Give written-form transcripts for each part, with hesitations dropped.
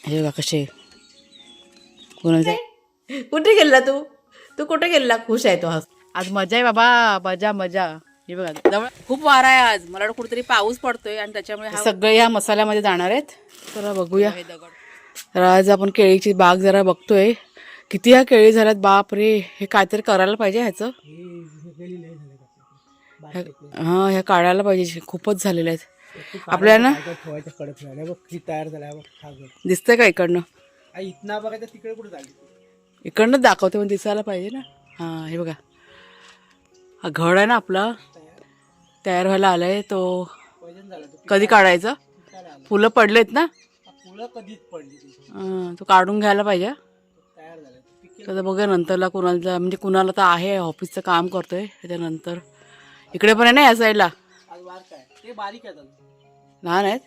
हे बघा कसे कुणाला कुठे गेला तू तू कुठे गेला खुश आहे तो आज मजा आहे बाबा मजा मजा हे बघा जवळ खूप वारा आहे आज मला वाटतं कुठेतरी पाऊस पडतोय आणि त्याच्यामुळे सगळे ह्या मसाल्यामध्ये जाणार आहेत तर बघूया तर आज आपण केळीची बाग जरा बघतोय किती ह्या केळी झाल्यात बाप रे हे काहीतरी करायला पाहिजे ह्याचं हा ह्या काढायला पाहिजे खूपच झालेले आहेत आपल्याला दिसतंय का इकडनं इथना बघायचं तिकडे कुठे झाली इकडनं दाखवते पण दिसायला पाहिजे ना हा हे बघा हा घड आहे ना आपला तयार व्हायला आलाय तो कधी काढायचा फुलं पडलेत ना फुलं कधीच पडली तो काढून घ्यायला पाहिजे तयार झालं तर बघूया नंतरला कुणाला म्हणजे कुणाला तर आहे ऑफिसचं काम करतोय त्याच्यानंतर इकडे पण आहे ना या साईडला आज वार काय ते बारीक आहे लहान आहेत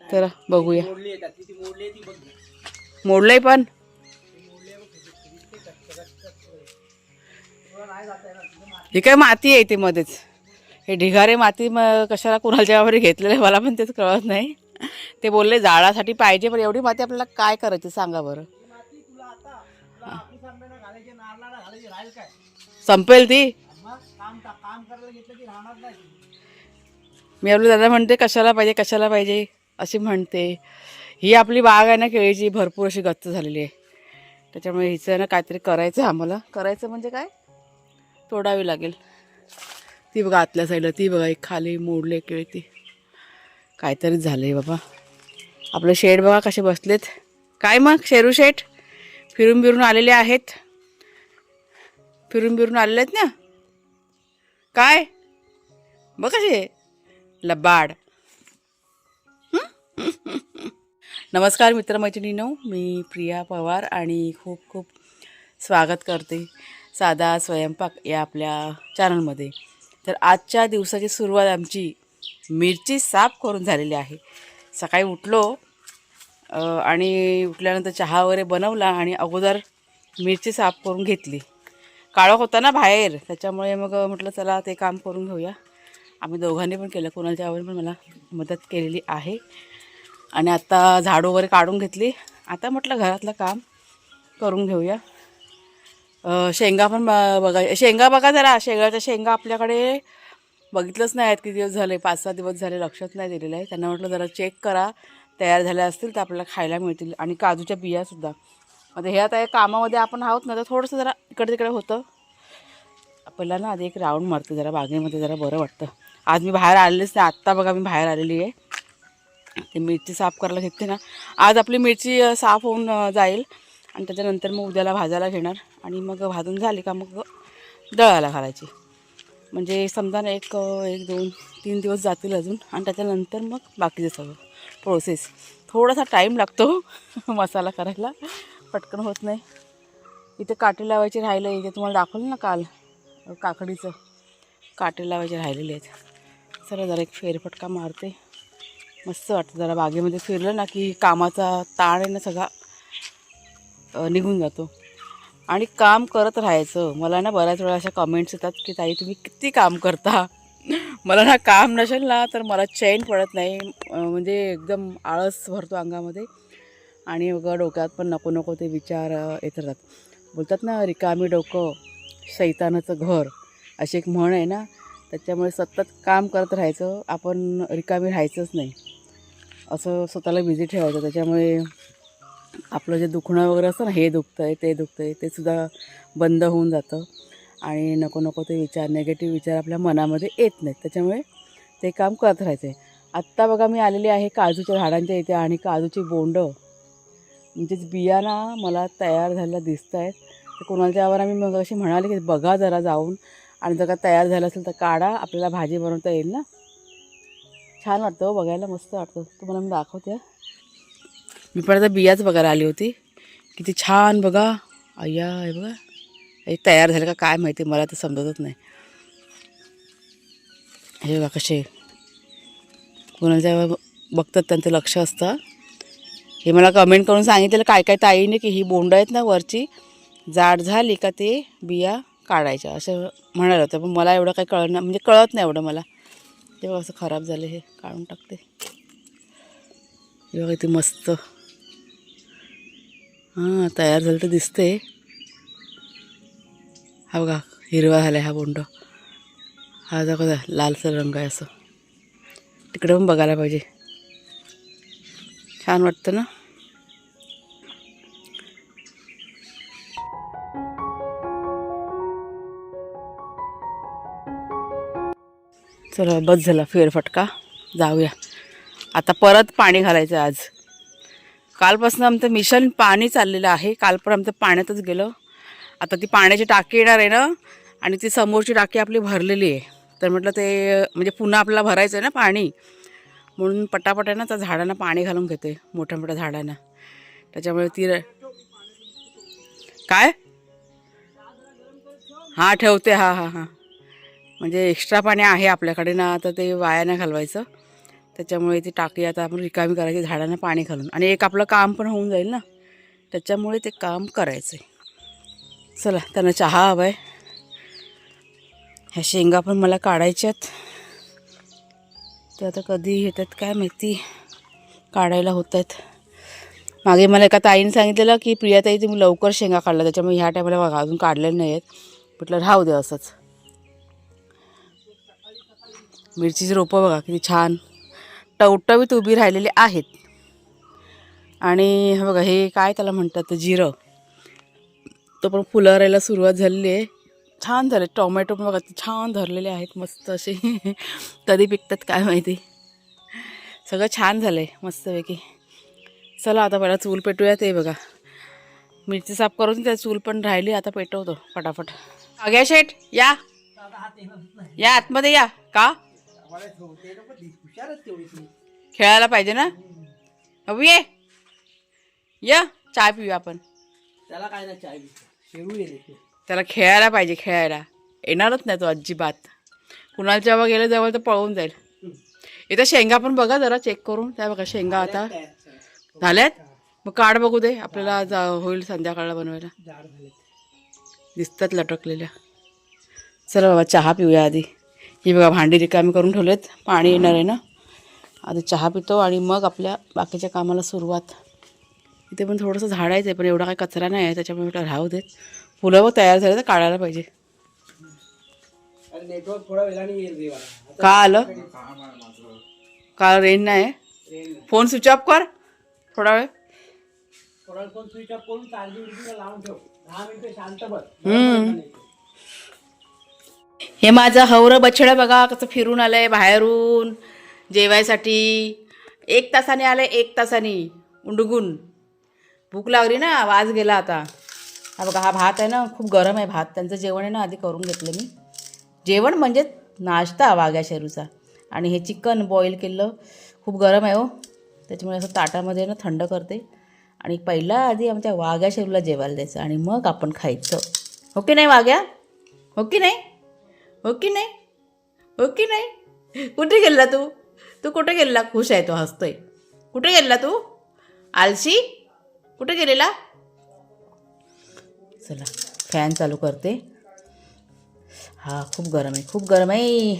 तर बघूया मोडली आहे त्यातली ती मोडली आहे ती बघ मोडलंय पण हे काय माती आहे ते मध्येच हे ढिगारे माती कशाला कुणाच्या वगैरे घेतलेले मला पण तेच कळत नाही ते बोलले झाडासाठी पाहिजे पण एवढी माती आपल्याला काय करायची सांगा बरं संपेल ती मी आपलं दादा म्हणते कशाला पाहिजे अशी म्हणते ही आपली बाग आहे ना केळीची भरपूर अशी गच्च झालेली आहे त्याच्यामुळे हिचं ना काहीतरी करायचं आम्हाला करायचं म्हणजे काय तोडावी लागेल ती बघा आतल्या साईडला ती बघा एक खाली मोडले केळी ती काहीतरीच झालं आहे बाबा आपलं शेड बघा कसे बसलेत काय मग शेरू शेठ फिरून बिरून आलेले आहेत ना काय बघ कसे लबाड नमस्कार मित्रमैत्रिणींनो मी प्रिया पवार आणि खूप खूप स्वागत करते साधा स्वयंपाक या आपल्या चॅनलमध्ये तर आजच्या दिवसाची सुरुवात आमची मिरची साफ करून झालेली आहे सकाळी उठलो आणि उठल्यानंतर चहा वगैरे बनवला आणि अगोदर मिरची साफ करून घेतली काळोख होता ना बाहेर त्याच्यामुळे मग म्हटलं चला ते काम करून घेऊया आम्ही दोघांनी पण केलं कोणाच्या आवडीने पण मला मदत केलेली आहे आणि आता झाडू वगैरे काढून घेतली आता म्हटलं घरातलं काम करून घेऊया शेंगा पण शेंगा बघा जरा शेंगाच्या शेंगा आपल्याकडे बघितलंच नाही आहेत किती दिवस झाले 5-6 दिवस झाले लक्षात नाही दिलेलं आहे त्यांना म्हटलं जरा चेक करा तयार झाल्या असतील तर आपल्याला खायला मिळतील आणि काजूच्या बियासुद्धा आता हे आता कामामध्ये आपण आहोत ना तर थोडंसं जरा इकडे तिकडे होतं आपल्याला ना आधी एक राऊंड मारते जरा बागेमध्ये जरा बरं वाटतं आज मी बाहेर आलेलीच नाही आत्ता बघा मी बाहेर आलेली आहे ते मिरची साफ करायला घेते ना आज आपली मिरची साफ होऊन जाईल आणि त्याच्यानंतर मग उद्याला भाजायला घेणार आणि मग भाजून झाली का मग दळायला घालायची म्हणजे समजा ना एक 2-3 दिवस जातील अजून आणि त्याच्यानंतर मग बाकीचं सगळं प्रोसेस थोडासा टाईम लागतो मसाला करायला पटकन होत नाही इथे काटे लावायचे राहिलं इथे तुम्हाला दाखवलं ना काल काकडीचं काटे लावायचे राहिलेले आहेत चला जरा एक फेरफटका मारते मस्त वाटतं जरा बागेमध्ये फिरलं ना की कामाचा ताण आहे ना सगळा निघून जातो आणि काम करत राहायचं मला ना बऱ्याच वेळा अशा कमेंट्स येतात की ताई तुम्ही किती काम करता मला ना काम नसेल ना तर मला चैन पडत नाही म्हणजे एकदम आळस भरतो अंगामध्ये आणि मग डोक्यात पण नको नको ते विचार येत राहतात बोलतात ना रिकामी डोकं शैतानाचं घर अशी एक म्हण आहे ना त्याच्यामुळे सतत काम करत राहायचं आपण रिकामी राहायचंच नाही असं स्वतःला बिझी ठेवायचं त्याच्यामुळे आपलं जे दुखणं वगैरे असतं ना हे दुखतं ते सुद्धा बंद होऊन जातं आणि नको नको ते विचार नेगेटिव्ह विचार आपल्या मनामध्ये येत नाहीत त्याच्यामुळे ते काम करत राहायचं आहे आत्ता बघा मी आलेली आहे काजूच्या झाडांच्या इथे आणि काजूची बोंडं म्हणजेच बिया ना मला तयार झालेल्या दिसत आहेत तर कोणाच्या यावर आम्ही मग अशी म्हणाले की बघा जरा जाऊन आणि जर का तयार झालं असेल तर काढा आपल्याला भाजी बनवता येईल ना छान वाटतं बघायला मस्त वाटतं तुम्हाला मी दाखवते मी पण आता बियाच बघायला आली होती किती छान बघा अय्या हे बघा हे तयार झालं का काय माहिती मला तर समजतच नाही हे बघा कसे कोणाच्या बघतात त्यांचं लक्ष असतं हे मला कमेंट करून सांगितलेलं काय काय ताईने की ही बोंड आहेत ना वरची जाड झाली का ते बिया काढायच्या असं म्हणायला होतं पण मला एवढं काही कळलं म्हणजे कळत नाही एवढं मला तेव्हा असं खराब झालं हे काढून टाकते हे बघा इथे मस्त हां तयार झालं तर दिसते. हा बघा हिरवा झाला हा बोंड. हा बघा लालसर रंग आहे असं. तिकडे पण बघायला पाहिजे. छान वाटतं ना. चला बस झाला फेरफटका. जाऊया आता. परत पाणी घालायचं आज. कालपासून आमचं मिशन पाणी चाललेलं आहे. काल पण आमचं पाण्यातच गेलं. आता ती पाण्याची टाकी येणार आहे ना, आणि ती समोरची टाकी आपली भरलेली आहे. तर म्हटलं ते म्हणजे पुन्हा आपल्याला भरायचं आहे ना पाणी, म्हणून पटापट आहे ना त्या झाडांना पाणी घालून घेते, मोठ्या मोठ्या झाडांना. त्याच्यामुळे ती काय हां ठेवते. हां हां हां म्हणजे एक्स्ट्रा पाणी आहे आपल्याकडे ना, तर ते वाया नाही घालवायचं. त्याच्यामुळे ती टाकी आता आपण रिकामी करायची झाडांना पाणी घालून, आणि एक आपलं काम पण होऊन जाईल ना, त्याच्यामुळे ते काम करायचं आहे. चला त्यांना चहा हवा आहे. ह्या शेंगा पण मला काढायच्यात. ते आता कधी येतात काय माहिती, काढायला होत आहेत. मागे मला एका ताईने सांगितलेलं की प्रियाताई तुम्ही लवकर शेंगा काढला, त्याच्यामुळे ह्या टायमाला बघा अजून काढलेले नाही आहेत. म्हटलं राहू दे असंच. मिरचीची रोपं बघा किती छान टवटवीत उभी राहिलेली आहेत. आणि हे बघा हे काय त्याला म्हणतात जिरं, तो पण फुलारायला सुरुवात झालेली आहे. छान झाले. टोमॅटो पण बघा छान धरलेले आहेत मस्त असे. कधी पिकतात काय माहिती. सगळं छान झालं आहे मस्तपैकी. चला आता पहिला चूल पेटूया. ते बघा मिरची साफ करून त्या चूल पण राहिली, आता पेटवतो फटाफट. अग्या शेठ या या आतमध्ये या. का खेळायला पाहिजे ना. अबू ये या चहा पिऊया आपण. त्याला काय नाही चाय शेरू येते. त्याला खेळायला पाहिजे. खेळायला येणारच नाही तो अजिबात. कुणाला जेव्हा गेलं जवळ तर पळून जाईल. इथं शेंगा पण बघा जरा चेक करून. त्या बघा शेंगा आता झाल्यात. मग काढ बघू दे आपल्याला होईल संध्याकाळला बनवायला. दिसतात लटकलेल्या. चला बाबा चहा पिऊया आधी. ही बघा भांडी रिकामी करून ठेवलेत, पाणी येणार आहे ना. आधी चहा पितो आणि मग आपल्या बाकीच्या कामाला सुरुवात. इथे पण थोडंसं झाडायचं आहे, पण एवढा काही कचरा नाही आहे, त्याच्यामुळे म्हटलं राहू देत. फुलं बघ तयार झाले तर काढायला पाहिजे. नेटवर्क थोडा वेळाने येईल. का आलं का रेंज नाही. फोन स्विच ऑफ कर थोडा वेळ. थोडा फोन स्विच ऑफ करून चार्जिंग लावून ठेव. 10 मिनिटं शांत बस. हे माझं हवरं बछडं बघा कसं फिरून आलंय बाहेरून जेवायसाठी. 1 तासाने आलंय, 1 तासाने उंडगून. भूक लागली ना, वाज गेला आता. हा बघा हा भात आहे ना, खूप गरम आहे भात. त्यांचं जेवण आहे ना आधी करून घेतलं मी. जेवण म्हणजे नाश्ता वाघ्या शेरूचा. आणि हे चिकन बॉईल केलं, खूप गरम आहे हो, त्याच्यामुळे असं ताटामध्ये ना थंड करते. आणि पहिला आधी आमच्या वाघ्या शेरूला जेवायला द्यायचं आणि मग आपण खायचं. हो की नाही वाघ्या. हो की नाही. हो की नाही. हो की नाही. कुठे गेला तू. तू कुठे गेला. खुश आहे तो, हसतोय. कुठे गेला तू आलशी. कुठे गेलेला. चला फॅन चालू करते. हा खूप गरम आहे, खूप गरम आहे.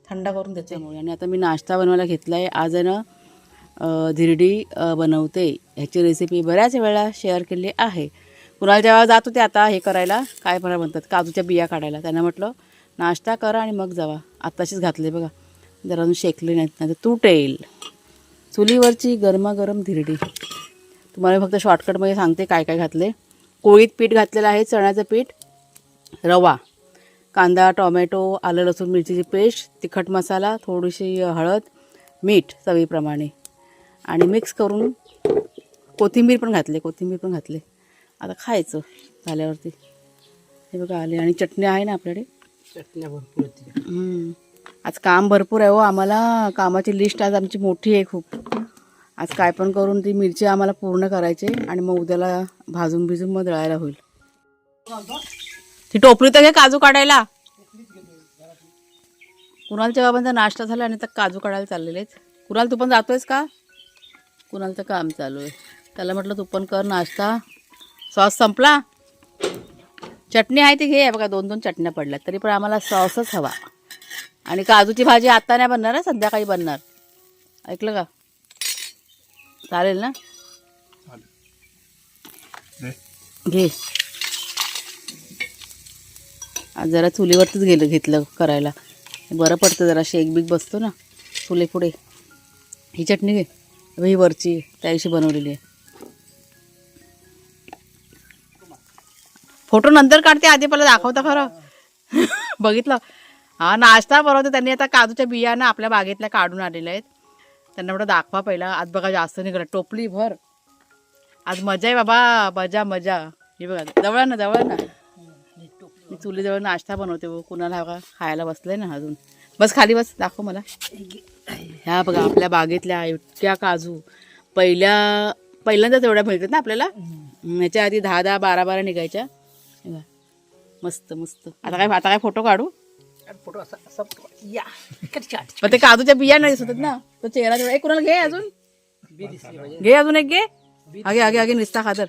थंड करून देते. आणि आता मी नाश्ता बनवायला घेतला आहे. आज आहे ना धिरडी बनवते. ह्याची रेसिपी बऱ्याच वेळा शेअर केली आहे. कुणाला जेव्हा जात होते आता हे करायला, काय बरं म्हणतात, काजूच्या बिया काढायला, त्यांना म्हटलं नाश्ता करा आणि मग जावा. आत्ताशीच घातले बघा, जरा अजून शेकले नाहीत ना तर तुटेल. चुलीवरची गरमागरम धिरडी. तुम्हाला फक्त शॉर्टकटमध्ये सांगते काय काय घातले. कोळीत पीठ घातलेलं आहे, चण्याचं पीठ, रवा, कांदा, टोमॅटो, आलं लसूण मिरचीची पेस्ट, तिखट मसाला, थोडीशी हळद, मीठ चवीप्रमाणे, आणि मिक्स करून कोथिंबीर पण घातले. आता खायचं झाल्यावरती. हे बघा आले. आणि चटणी आहे ना आपल्याकडे. चटण्या भरपूर होती. आज काम भरपूर आहे हो आम्हाला. कामाची लिस्ट आज आमची मोठी आहे खूप. आज काय पण करून ती मिरची आम्हाला पूर्ण करायची आणि मग उद्याला भाजून भिजून मग दळायला होईल. ती टोपली तर घे काजू काढायला. कुणालच्या बाबांचा नाश्ता झाला आणि तर काजू काढायला चाललेले आहेत. कुणाल तू पण जातोयस का. कुणालचं काम चालू आहे. त्याला म्हटलं तू पण कर नाश्ता. सॉस संपला. चटणी आहे ती घे. बघा 2-2 चटण्या पडल्यात, तरी पण आम्हाला सॉसच हवा. आणि काजूची भाजी आता नाही बनणार, संध्याकाळी बनणार. ऐकलं का. चालेल ना. घे. आज जरा चुलीवरतीच घेतलं करायला, बरं पडतं, जरा शेक बीक बसतो ना चुली पुढे. ही चटणी घे, ही वरची त्या दिवशी बनवलेली आहे. फोटो नंतर काढते, आधी पहिला दाखवता खरं. बघितलं. हा नाश्ता बनवते त्यांनी. आता काजूच्या बिया ना आपल्या बागेतल्या काढून आलेल्या आहेत, त्यांना एवढं दाखवा पहिला. आज बघा जास्त निघालं, टोपली भर. आज मजा आहे बाबा, मजा मजा. हे बघा जवळ ना मी चुलीजवळ नाश्ता बनवते. कुणाला हवा खायला बसलंय ना अजून. बस खाली बस, दाखव मला. ह्या बघा आपल्या बागेतल्या इतक्या काजू पहिल्यांदाच एवढ्या मिळतात ना आपल्याला. ह्याच्या आधी 10-10, 12-12 निघायच्या. मस्त मस्त. आता काय फोटो काढू. पण ते काजूच्या बिया नाही दिसत ना, तो चेहरा तेवढा. एक कुणाला घे अजून, घे अजून एक घे. आगे निसता खातर.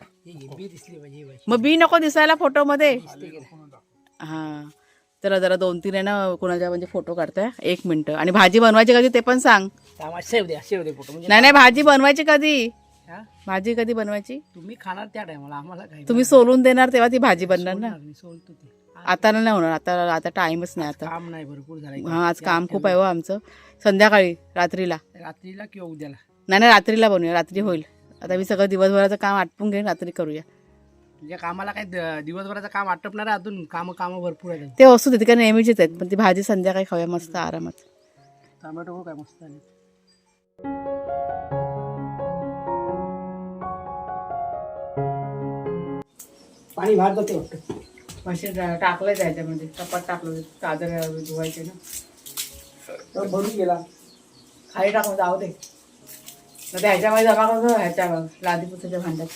मग बी नको दिसायला फोटो मध्ये. हा तर जरा 2-3 आहे ना कुणाच्या म्हणजे फोटो काढताय. 1 मिनिट. आणि भाजी बनवायची कधी ते पण सांग. नाही भाजी बनवायची कधी, भाजी कधी बनवायची. तुम्ही खाणार त्या टायमाला, आम्हाला काय. तुम्ही सोलून देणार तेव्हा ती भाजी बनणार ना. आता नाही होणार, आता टाइमच नाही. आता काम नाही, भरपूर झालं. हा आज काम खूप आहे हो आमचं. संध्याकाळी रात्रीला किंवा उद्याला. नाही रात्रीला बनवूया, रात्री होईल. आता मी सगळं दिवसभराचं काम आटपून घेईन, रात्री करूया. म्हणजे कामाला काय दिवसभराचं काम आटपणार आहे, अजून काम भरपूर आहेत. ते असू दे, काय नेहमीचीच आहेत, पण ती भाजी संध्याकाळी खाऊया मस्त आरामात. टोमॅटो काय मस्त आले. पाणी बाहेर जाते वाटतं. मशीन टाकलं त्याच्यामध्ये, कपात टाकलं, चादर धुवायचे ना, भरून गेला. खाली टाकून जाऊ दे. मग ते ह्याच्यामध्ये जमा करतो, ह्याच्या लादी पुसाच्या भांड्यात.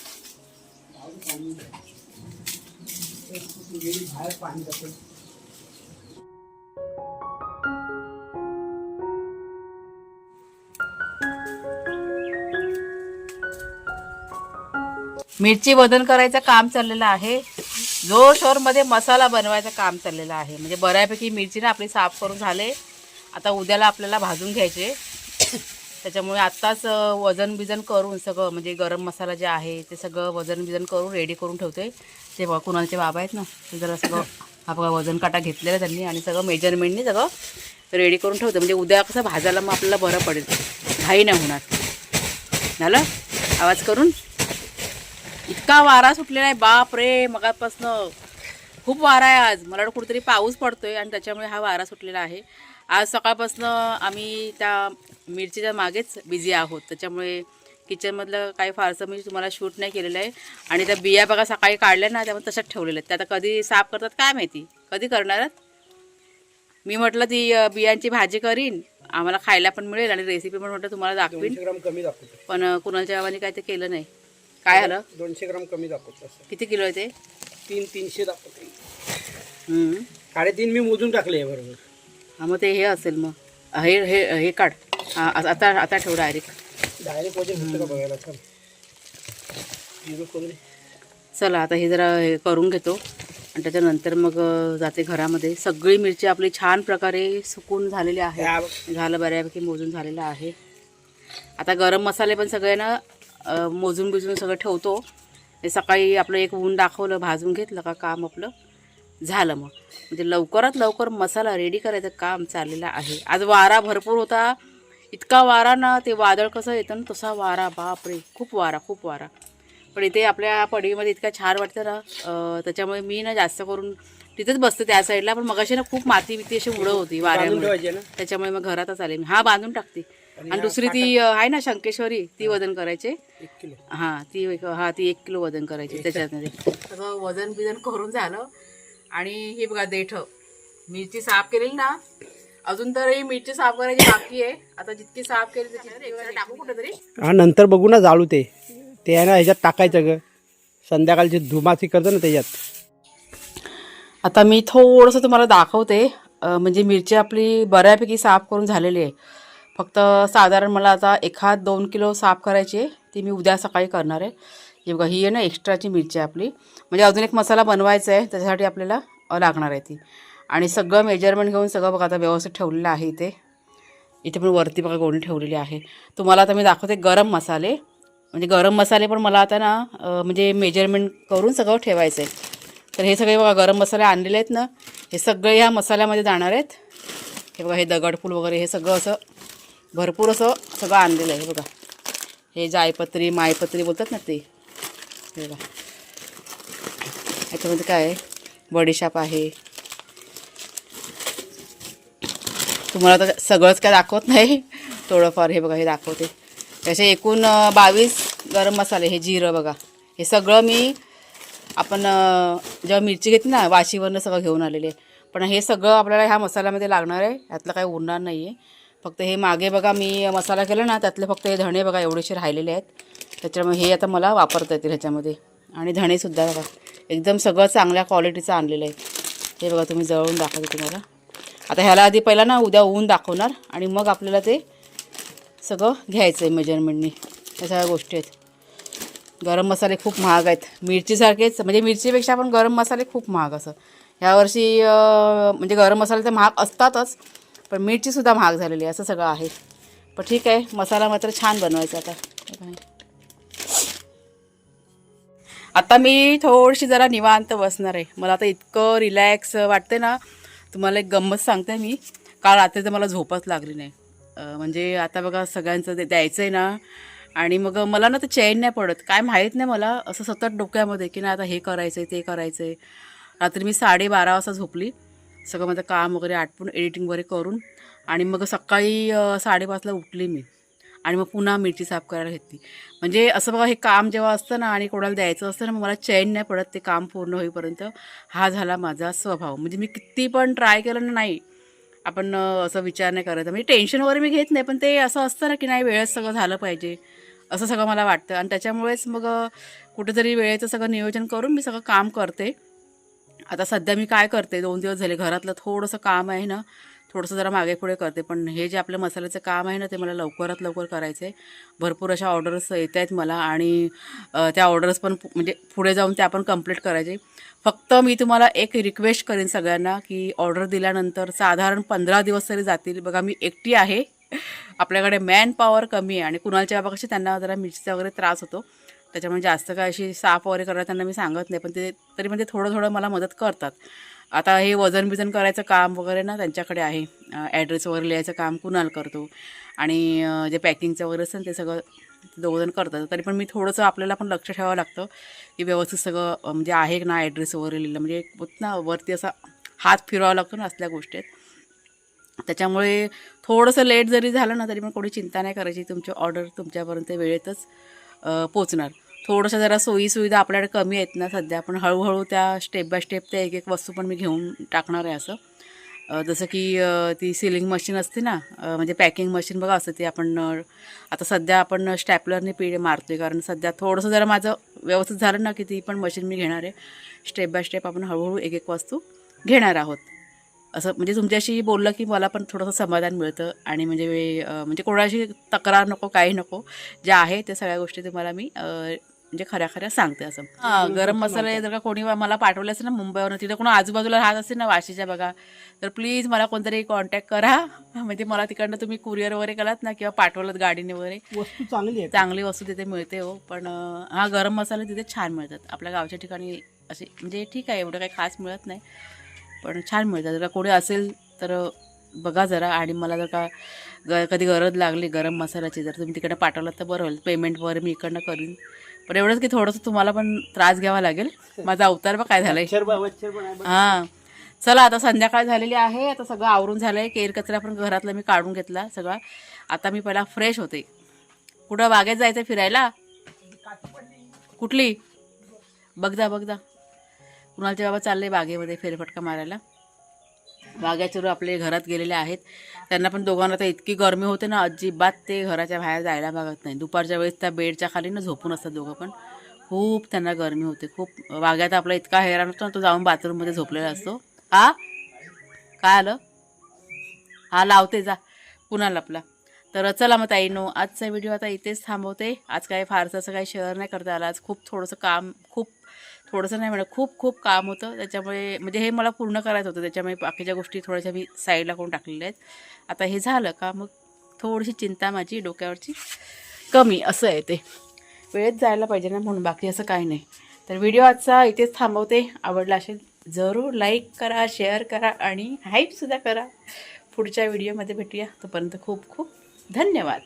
बाहेर पाणी जाते. मिरची वजन करायचं काम चाललेलं आहे. जोरशोरमध्ये मसाला बनवायचं काम चाललेलं आहे. म्हणजे बऱ्यापैकी मिरची ना आपली साफ करून झाले. आता उद्याला आपल्याला भाजून घ्यायचे. त्याच्यामुळे आत्ताच वजन बिजन करून सगळं, म्हणजे गरम मसाला जे आहे ते सगळं वजन बिजन करून रेडी करून ठेवते. ते बघा कुणाचे बाबा आहेत ना, ते जरा सगळं हा बघा वजन काटा घेतलेला त्यांनी आणि सगळं मेजरमेंटनी सगळं रेडी करून ठेवते. म्हणजे उद्या कसं भाजायला मग आपल्याला बरं पडेल, घाई नाही होणार. झालं आवाज करून. इतका वारा सुटलेला आहे बाप रे, मगापासनं खूप वारा आहे आज. मला वाटतं कुठेतरी पाऊस पडतोय आणि त्याच्यामुळे हा वारा सुटलेला आहे. आज सकाळपासनं आम्ही त्या मिरचीच्या मागेच बिझी आहोत. त्याच्यामुळे किचनमधलं काही फारसं मी तुम्हाला शूट नाही केलेलं आहे. आणि त्या बिया बघा सकाळी काढल्या ना, त्यामुळे तशाच ठेवलेल्या आहेत. त्या आता कधी साफ करतात काय माहिती, कधी करणार. मी म्हटलं ती बियांची भाजी करीन, आम्हाला खायला पण मिळेल आणि रेसिपी पण म्हटलं तुम्हाला दाखवीन. 200 ग्राम कमी दाखवतो, पण कुणाच्या बाबांनी काय ते केलं नाही. काय झालं. 200 ग्राम कमी दाखवतो. किती किलो आहे ते. 300 दाखवतो. 3.5 मी मोजून टाकले बरोबर. हा मग ते हे असेल. मग हे काढ. आता ठेव डायरेक्ट वजन होतं का बघायला. चला आता हे जरा हे करून घेतो आणि त्याच्यानंतर मग जाते घरामध्ये. सगळी मिरची आपली छान प्रकारे सुकून झालेली आहे. झालं बऱ्यापैकी मोजून झालेलं आहे. आता गरम मसाले पण सगळे ना मोजून बिजून सगळं ठेवतो. हे सकाळी आपलं एक ऊन दाखवलं, भाजून घेतलं का काम आपलं झालं. मग म्हणजे लवकरात लवकर मसाला रेडी करायचं काम चाललेलं आहे. आज वारा भरपूर होता. इतका वारा ना, ते वादळ कसं येतं ना तसा वारा, बापरे खूप वारा. पण इथे आपल्या पडवीमध्ये इतका छान वाटतं ना, त्याच्यामुळे मी ना जास्त करून तिथेच बसते त्या साईडला. पण मगाशी ना खूप माती बिती अशी उडत होती वाऱ्यामुळे, त्याच्यामुळे मग घरातच आले मी. हा बांधून टाकते. आणि दुसरी ती आहे ना शंकेश्वरी, ती वजन करायचे. 1 किलो. ती 1 किलो वजन करायची. त्याच्यामध्ये सगळं वजन बिजन करून झालं. आणि हे बघा देठ मिरची साफ केलेली ना, अजून तर ही मिरची साफ करायची बाकी आहे. आता जितकी साफ केली त्याची टाकू कुठेतरी. हा नंतर बघू ना, जाळू ते आहे ना, ह्याच्यात टाकायचं ग. संध्याकाळची धुमाची करतो ना त्याच्यात. आता मी थोडंसं तुम्हाला दाखवते. म्हणजे मिरची आपली बऱ्यापैकी साफ करून झालेली आहे. फक्त साधारण मला आता 1-2 किलो साफ करायची आहे. ती मी उद्या सकाळी करणार आहे. ही बघा ही आहे ना एक्स्ट्राची मिरची आपली. म्हणजे अजून एक मसाला बनवायचा आहे, त्याच्यासाठी आपल्याला लागणार आहे ती. आणि सगळं मेजरमेंट घेऊन सगळं बघा आता व्यवस्थित ठेवलेलं आहे. इथे पण वरती बघा गोणी ठेवलेली आहे. तुम्हाला आता मी दाखवते गरम मसाले. म्हणजे गरम मसाले पण मला आता ना म्हणजे मेजरमेंट करून सगळं ठेवायचं आहे. तर हे सगळे बघा गरम मसाले आणलेले आहेत ना, हे सगळे ह्या मसाल्यामध्ये जाणार आहेत. हे बघा हे दगडफूल वगैरे हे सगळं असं भरपूर असं सगळं आणलेलं आहे. हे बघा हे जायपत्री मायपत्री बोलतात ना ते. हे बघा ह्याच्यामध्ये काय आहे, बडीशाप आहे. तुम्हाला तर सगळंच काय दाखवत नाही, थोडंफार हे बघा हे दाखवते. त्याचे एकूण 22 गरम मसाले. हे जिरं बघा, हे सगळं मी आपण जेव्हा मिरची घेतली ना वाशीवरनं सगळं घेऊन आलेले आहे. पण हे सगळं आपल्याला ह्या मसाल्यामध्ये लागणार आहे, यातलं काही उरणार नाही आहे. फक्त हे मागे बघा मी मसाला केला ना, त्यातले फक्त हे धणे बघा एवढेसे राहिलेले आहेत. त्याच्यामुळे हे आता मला वापरता येतील ह्याच्यामध्ये. आणि धणेसुद्धा बघा एकदम सगळं चांगल्या क्वालिटीचं आणलेलं आहे. हे बघा तुम्ही जवळून दाखवते तुम्हाला. आता ह्याला आधी पहिला ना उद्या ऊन दाखवणार आणि मग आपल्याला ते सगळं घ्यायचं आहे मेजरमेंटनी. या सगळ्या गोष्टी आहेत. गरम मसाले खूप महाग आहेत, मिरचीसारखेच म्हणजे मिरचीपेक्षा पण गरम मसाले खूप महाग असं. ह्यावर्षी म्हणजे गरम मसाले तर महाग असतातच, पण मिरचीसुद्धा महाग झालेली आहे असं सगळं आहे. पण ठीक आहे, मसाला मात्र छान बनवायचा आता. आता मी थोडीशी जरा निवांत बसणार आहे. मला आता इतकं रिलॅक्स वाटते ना, तुम्हाला एक गंमत सांगते मी. काल रात्री तर मला झोपच लागली नाही. म्हणजे आता बघा सगळ्यांचं ते द्यायचं आहे ना, आणि मग मला ना ते चैन नाही पडत, काय माहीत नाही मला असं सतत डोक्यामध्ये की ना आता हे करायचं आहे ते करायचं आहे. रात्री मी 12:30 वाजता झोपली, सगळं माझं काम वगैरे आटपून एडिटिंग वगैरे करून. आणि मग सकाळी 5:30ला उठली मी आणि मग पुन्हा मिरची साफ करायला घेतली. म्हणजे असं बघा हे काम जेव्हा असतं ना आणि कोणाला द्यायचं असतं ना, मग मला चैन नाही पडत ते काम पूर्ण होईपर्यंत. हा झाला माझा स्वभाव. म्हणजे मी किती पण ट्राय केलं ना, नाही आपण असं विचार नाही करायचा. म्हणजे टेन्शन वगैरे मी घेत नाही, पण ते असं असतं ना की नाही वेळेत सगळं झालं पाहिजे असं सगळं मला वाटतं. आणि त्याच्यामुळेच मग कुठेतरी वेळेचं सगळं नियोजन करून मी सगळं काम करते. आता सध्या मी काय करते, 2 दिवस झाले घरातलं थोडंसं काम आहे ना, थोडंसं जरा मागे पुढे करते. पण हे जे आपलं मसाल्याचं काम आहे ना, ते मला लवकरात लवकर करायचं आहे. भरपूर अशा ऑर्डर्स येत आहेत मला आणि त्या ऑर्डर्स पण म्हणजे पुढे जाऊन त्या आपण कंप्लीट करायचे. फक्त मी तुम्हाला एक रिक्वेस्ट करेन सगळ्यांना की ऑर्डर दिल्यानंतर साधारण 15 दिवस तरी जातील. बघा मी एकटी आहे, आपल्याकडे मॅन पॉवर कमी आहे आणि कुणालच्या बाबा कसे त्यांना जरा मिरचीचा वगैरे त्रास होतो, त्याच्यामुळे जास्त काय अशी साफ वगैरे करायला त्यांना मी सांगत नाही. पण ते तरी म्हणजे थोडं थोडं मला मदत करतात. आता हे वजन बिजन करायचं काम वगैरे ना त्यांच्याकडे आहे. ॲड्रेस वगैरे लिहायचं काम कुणाल करतो आणि जे पॅकिंगचं वगैरे असतं ते सगळं दोघंजण करतात. तरी पण मी थोडंसं आपल्याला पण लक्ष ठेवावं लागतं की व्यवस्थित सगळं म्हणजे आहे ना ॲड्रेस वगैरे लिहिलं, म्हणजे ना वरती असा हात फिरवावा लागतो ना, असल्या गोष्टी आहेत. त्याच्यामुळे थोडंसं लेट जरी झालं ना तरी पण कोणी चिंता नाही करायची, तुमची ऑर्डर तुमच्यापर्यंत वेळेतच पोचणार. थोडंसं जरा सोयीसुविधा आपल्याकडे कमी आहेत ना सध्या, पण हळूहळू त्या स्टेप बाय स्टेप त्या एक एक वस्तू पण मी घेऊन टाकणार आहे असं. जसं की ती सिलिंग मशीन असते ना, म्हणजे पॅकिंग मशीन बघा असते ती आपण आता सध्या आपण स्टॅपलरने पीळ मारतो आहे, कारण सध्या थोडंसं जरा माझं व्यवस्थित झालं ना की ती पण मशीन मी घेणार आहे. स्टेप बाय स्टेप आपण हळूहळू एक एक वस्तू घेणार आहोत. असं म्हणजे तुमच्याशी बोललं की मला पण थोडंसं समाधान मिळतं आणि म्हणजे कोणाशी तक्रार नको, काही नको. जे आहे ते सगळ्या गोष्टी तुम्हाला मी म्हणजे खऱ्या खऱ्या सांगते असं. हां, गरम मसाले जर का कोणी मला पाठवले असेल ना मुंबईवरून, तिथे कोणी आजूबाजूला राहत असेल ना वाशीच्या बघा, तर प्लीज मला कोणतरी कॉन्टॅक्ट करा. म्हणजे मला तिकडनं तुम्ही कुरिअर वगैरे केलात ना किंवा पाठवलं गाडीने वगैरे, वस्तू चांगली आहे. चांगली वस्तू तिथे मिळते हो. पण हा गरम मसाले तिथे छान मिळतात. आपल्या गावच्या ठिकाणी असे म्हणजे ठीक आहे, एवढं काही खास मिळत नाही पण छान मिळतात. जर का कोणी असेल तर बघा जरा. आणि मला जर का कधी गरज लागली गरम मसाल्याची, जर तुम्ही तिकडे पाठवलं तर बरं होईल. पेमेंट वगैरे मी इकडनं करीन, पण एवढंच की थोडंसं तुम्हाला पण त्रास घ्यावा लागेल. माझा अवतार बघ काय झालं आहे. हां, चला आता संध्याकाळ झालेली आहे, आता सगळं आवरून झालं आहे. केर कचरा पण घरातला मी काढून घेतला सगळा. आता मी पहिला फ्रेश होते. कुठं बागेत जायचं फिरायला? कुठली? बघदा कुणालचे बाबा चालले बागेमध्ये फेरफटका मारायला. बागेचे आपले घरात गेलेले आहेत. त्यांना पण दोघांना तर इतकी गरमी होते ना, अजिबात ते घराच्या बाहेर जायला बघत नाही. दुपारच्या वेळेस त्या बेडच्या खाली ना झोपून असतात दोघं पण. खूप त्यांना गरमी होते खूप. बागेत आपला इतका हैराण होतो ना, तो जाऊन बाथरूममध्ये झोपलेला असतो. हा काय आलं? हा लावते जा कुणाल आपला. तर चला मग ताईनो, आजचा व्हिडिओ आता इथेच थांबवते. आज काय फारसं असं काही शेअर नाही करता आलं. आज खूप थोडंसं काम, थोडंसं नाही म्हणत, खूप काम होतं. त्याच्यामुळे म्हणजे हे मला पूर्ण करायचं होतं, त्याच्यामुळे बाकीच्या गोष्टी थोड्याशा मी साईडला करून टाकलेल्या आहेत. आता हे झालं का मग थोडीशी चिंता माझी डोक्यावरची कमी, असं आहे ते. वेळेत जायला पाहिजे ना, म्हणून बाकी असं काही नाही. तर व्हिडिओ आजचा इथेच थांबवते. आवडला असेल जरूर लाईक करा, शेअर करा आणि हाईपसुद्धा करा. पुढच्या व्हिडिओमध्ये भेटूया. तोपर्यंत खूप खूप धन्यवाद.